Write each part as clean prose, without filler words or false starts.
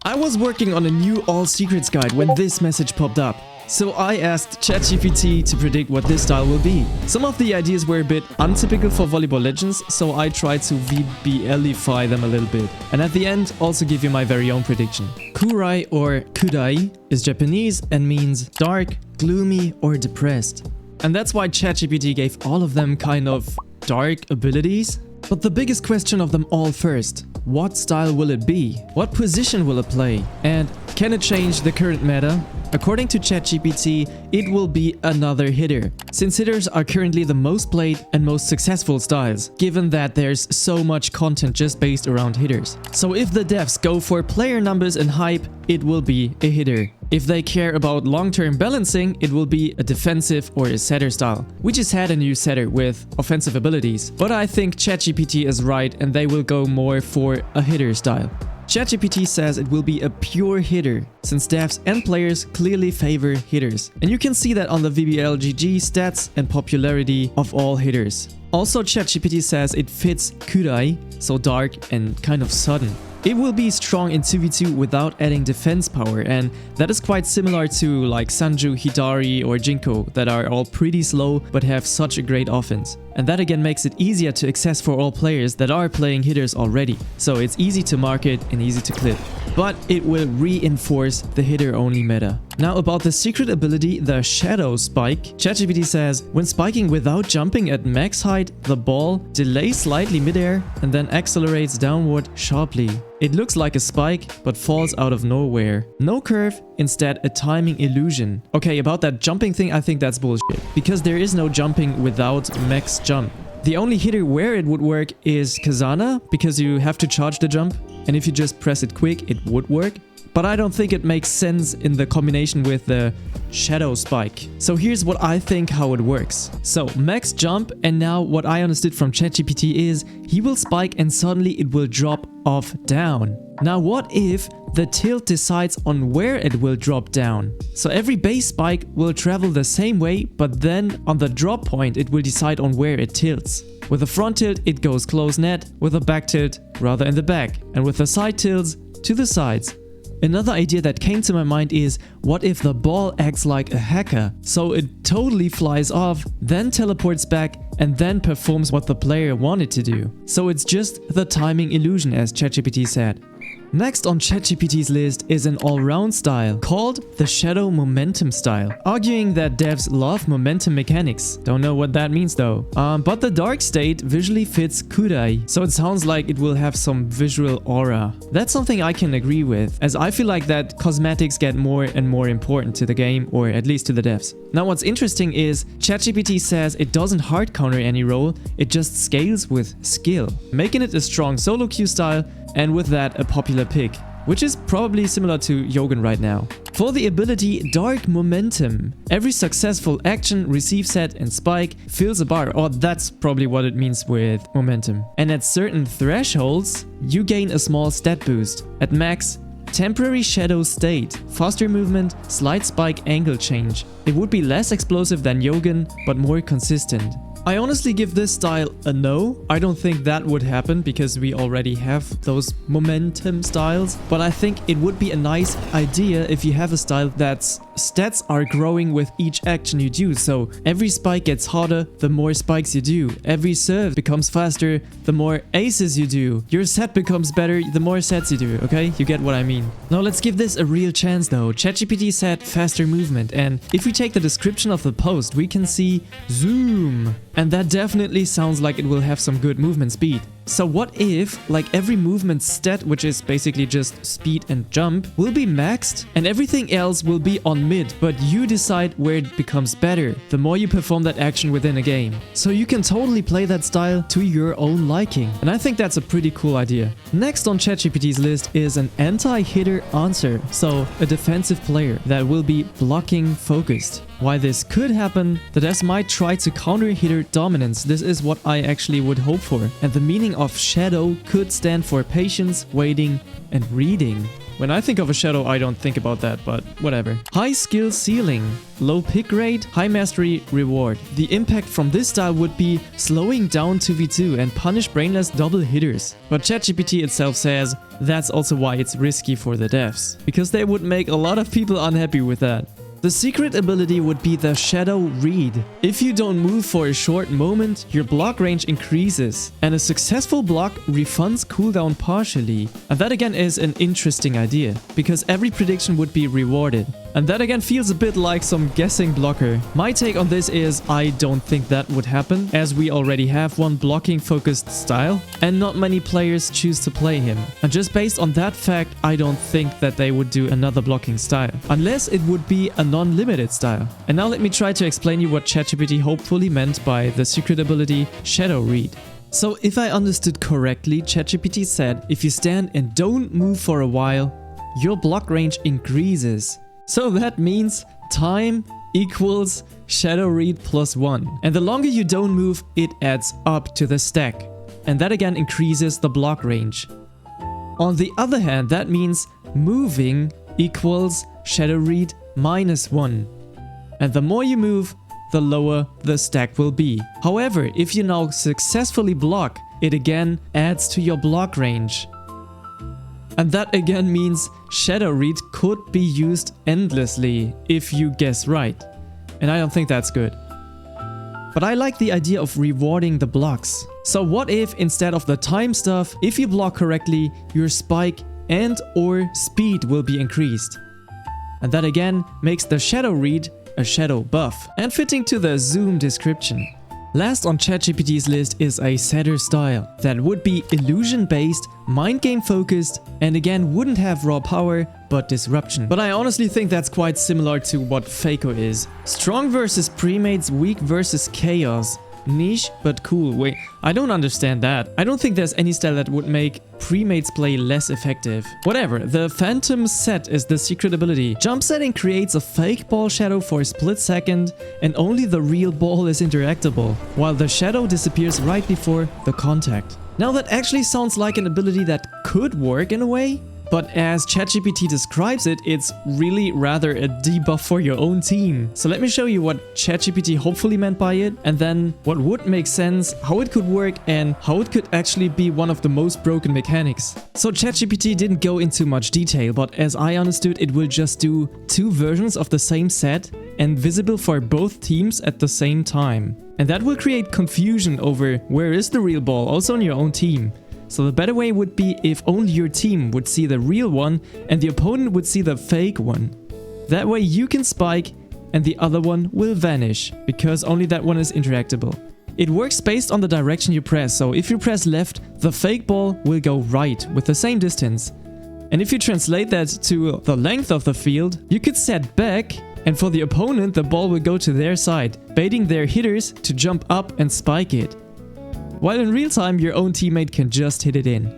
I was working on a new all secrets guide when this message popped up. So I asked ChatGPT to predict what this style will be. Some of the ideas were a bit untypical for Volleyball Legends, so I tried to VBLify them a little bit. And at the end, also give you my very own prediction. KURAI or KURAI is Japanese and means dark, gloomy or depressed. And that's why ChatGPT gave all of them kind of dark abilities. But the biggest question of them all first, what style will it be? What position will it play? And can it change the current meta? According to ChatGPT, it will be another hitter, since hitters are currently the most played and most successful styles, given that there's so much content just based around hitters. So if the devs go for player numbers and hype, it will be a hitter. If they care about long-term balancing, it will be a defensive or a setter style. We just had a new setter with offensive abilities, but I think ChatGPT is right and they will go more for a hitter style. ChatGPT says it will be a pure hitter, since devs and players clearly favor hitters. And you can see that on the VBLGG stats and popularity of all hitters. Also, ChatGPT says it fits KURAI, so dark and kind of sudden. It will be strong in 2v2 without adding defense power, and that is quite similar to like Sanju, Hidari or Jinko that are all pretty slow but have such a great offense. And that again makes it easier to access for all players that are playing hitters already. So it's easy to market and easy to clip. But it will reinforce the hitter-only meta. Now about the secret ability, the Shadow Spike. ChatGPT says, when spiking without jumping at max height, the ball delays slightly midair and then accelerates downward sharply. It looks like a spike, but falls out of nowhere. No curve, instead a timing illusion. Okay, about that jumping thing, I think that's bullshit. Because there is no jumping without max jump. The only hitter where it would work is Kazana, because you have to charge the jump. And if you just press it quick, it would work. But I don't think it makes sense in the combination with the Shadow Spike. So here's what I think how it works. So max jump, and now what I understood from ChatGPT is he will spike and suddenly it will drop off down. Now what if the tilt decides on where it will drop down? So every base spike will travel the same way, but then on the drop point it will decide on where it tilts. With a front tilt it goes close net, with a back tilt rather in the back, and with the side tilts to the sides. Another idea that came to my mind is, what if the ball acts like a hacker? So it totally flies off, then teleports back, and then performs what the player wanted to do. So it's just the timing illusion, as ChatGPT said. Next on ChatGPT's list is an all-round style called the Shadow Momentum style, arguing that devs love momentum mechanics. Don't know what that means though. But the dark state visually fits KURAI, so it sounds like it will have some visual aura. That's something I can agree with, as I feel like that cosmetics get more and more important to the game, or at least to the devs. Now what's interesting is ChatGPT says it doesn't hard counter any role, it just scales with skill, making it a strong solo queue style, and with that a popular pick, which is probably similar to Yogan right now. For the ability Dark Momentum, every successful action, receive set and spike fills a bar, or that's probably what it means with momentum. And at certain thresholds, you gain a small stat boost. At max, temporary shadow state, faster movement, slight spike angle change. It would be less explosive than Yogan, but more consistent. I honestly give this style a no. I don't think that would happen because we already have those momentum styles. But I think it would be a nice idea if you have a style that's stats are growing with each action you do. So every spike gets harder the more spikes you do. Every serve becomes faster the more aces you do. Your set becomes better the more sets you do, okay? You get what I mean. Now let's give this a real chance though. ChatGPT said faster movement, and if we take the description of the post, we can see zoom. And that definitely sounds like it will have some good movement speed. So what if, like every movement stat, which is basically just speed and jump, will be maxed and everything else will be on mid, but you decide where it becomes better the more you perform that action within a game. So you can totally play that style to your own liking. And I think that's a pretty cool idea. Next on ChatGPT's list is an anti-hitter answer, so a defensive player that will be blocking focused. Why this could happen, the devs might try to counter hitter dominance. This is what I actually would hope for. And the meaning of shadow could stand for patience, waiting, and reading. When I think of a shadow, I don't think about that, but whatever. High skill ceiling, low pick rate, high mastery reward. The impact from this style would be slowing down 2v2 and punish brainless double hitters. But ChatGPT itself says that's also why it's risky for the devs, because they would make a lot of people unhappy with that. The secret ability would be the Shadow Read. If you don't move for a short moment, your block range increases, and a successful block refunds cooldown partially. And that again is an interesting idea, because every prediction would be rewarded. And that again feels a bit like some guessing blocker. My take on this is I don't think that would happen, as we already have one blocking focused style, and not many players choose to play him. And just based on that fact, I don't think that they would do another blocking style, unless it would be a non-limited style. And now let me try to explain you what ChatGPT hopefully meant by the secret ability Shadow Read. So if I understood correctly, ChatGPT said if you stand and don't move for a while, your block range increases. So that means time equals Shadow Read +1. And the longer you don't move, it adds up to the stack. And that again increases the block range. On the other hand, that means moving equals Shadow Read -1. And the more you move, the lower the stack will be. However, if you now successfully block, it again adds to your block range. And that again means Shadow Read could be used endlessly if you guess right. And I don't think that's good. But I like the idea of rewarding the blocks. So what if instead of the time stuff, if you block correctly, your spike and or speed will be increased. And that again makes the Shadow Read a shadow buff. And fitting to the Zoom description. Last on ChatGPT's list is a setter style that would be illusion based, mind game focused, and again wouldn't have raw power but disruption. But I honestly think that's quite similar to what Faco is. Strong versus premates, weak versus chaos. Niche but cool. Wait, I don't understand that. I don't think there's any style that would make premates play less effective. Whatever, the Phantom Set is the secret ability. Jump setting creates a fake ball shadow for a split second and only the real ball is interactable, while the shadow disappears right before the contact. Now that actually sounds like an ability that could work in a way, but as ChatGPT describes it, it's really rather a debuff for your own team. So let me show you what ChatGPT hopefully meant by it, and then what would make sense, how it could work, and how it could actually be one of the most broken mechanics. So ChatGPT didn't go into much detail, but as I understood, it will just do 2 versions of the same set and visible for both teams at the same time. And that will create confusion over where is the real ball, also on your own team. So the better way would be if only your team would see the real one and the opponent would see the fake one. That way you can spike and the other one will vanish, because only that one is interactable. It works based on the direction you press, so if you press left, the fake ball will go right with the same distance. And if you translate that to the length of the field, you could set back, and for the opponent the ball will go to their side, baiting their hitters to jump up and spike it. While in real time, your own teammate can just hit it in.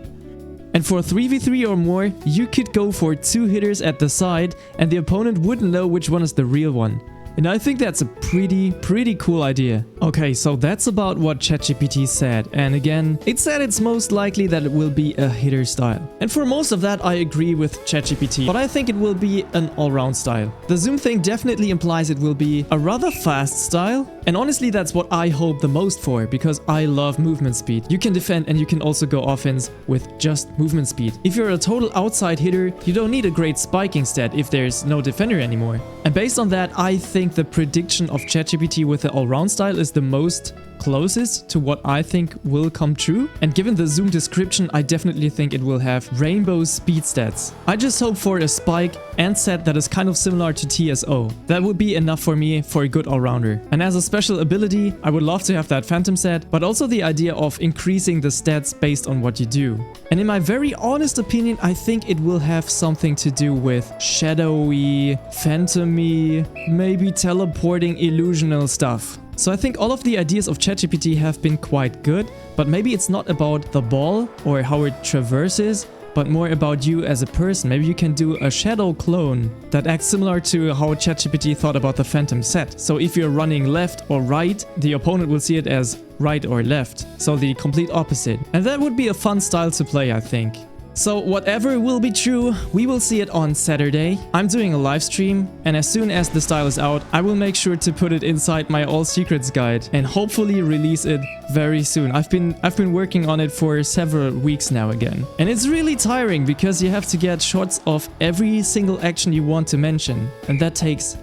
And for 3v3 or more, you could go for 2 hitters at the side and the opponent wouldn't know which one is the real one. And I think that's a pretty cool idea. Okay, so that's about what ChatGPT said. And again, it said it's most likely that it will be a hitter style. And for most of that, I agree with ChatGPT, but I think it will be an all-round style. The zoom thing definitely implies it will be a rather fast style. And honestly, that's what I hope the most for, because I love movement speed. You can defend and you can also go offense with just movement speed. If you're a total outside hitter, you don't need a great spiking stat if there's no defender anymore. And based on that, I think the prediction of ChatGPT with the all-round style is the most closest to what I think will come true. And given the Zoom description, I definitely think it will have rainbow speed stats. I just hope for a spike and set that is kind of similar to TSO. That would be enough for me for a good all-rounder. And as a special ability, I would love to have that Phantom set, but also the idea of increasing the stats based on what you do. And in my very honest opinion, I think it will have something to do with shadowy, phantomy, maybe teleporting illusional stuff. So I think all of the ideas of ChatGPT have been quite good, but maybe it's not about the ball or how it traverses, but more about you as a person. Maybe you can do a shadow clone that acts similar to how ChatGPT thought about the phantom set. So if you're running left or right, the opponent will see it as right or left. So the complete opposite. And that would be a fun style to play, I think. So whatever will be true, we will see it on Saturday. I'm doing a live stream, and as soon as the style is out, I will make sure to put it inside my all secrets guide and hopefully release it very soon. I've been working on it for several weeks now again. And it's really tiring because you have to get shots of every single action you want to mention, and that takes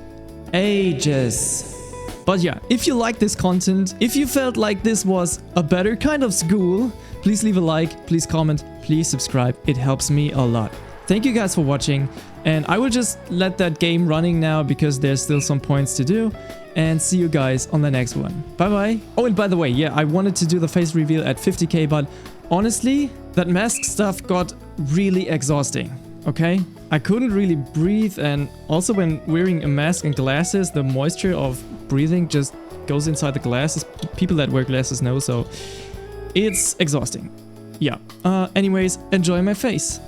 ages. But yeah, if you like this content, if you felt like this was a better kind of school, please leave a like, please comment, please subscribe. It helps me a lot. Thank you guys for watching, and I will just let that game running now because there's still some points to do, and see you guys on the next one. Bye bye. Oh, and by the way, yeah, I wanted to do the face reveal at 50k, but honestly, that mask stuff got really exhausting. Okay? I couldn't really breathe, and also when wearing a mask and glasses, the moisture of breathing just goes inside the glasses. People that wear glasses know, so it's exhausting. Yeah. Anyways, enjoy my face.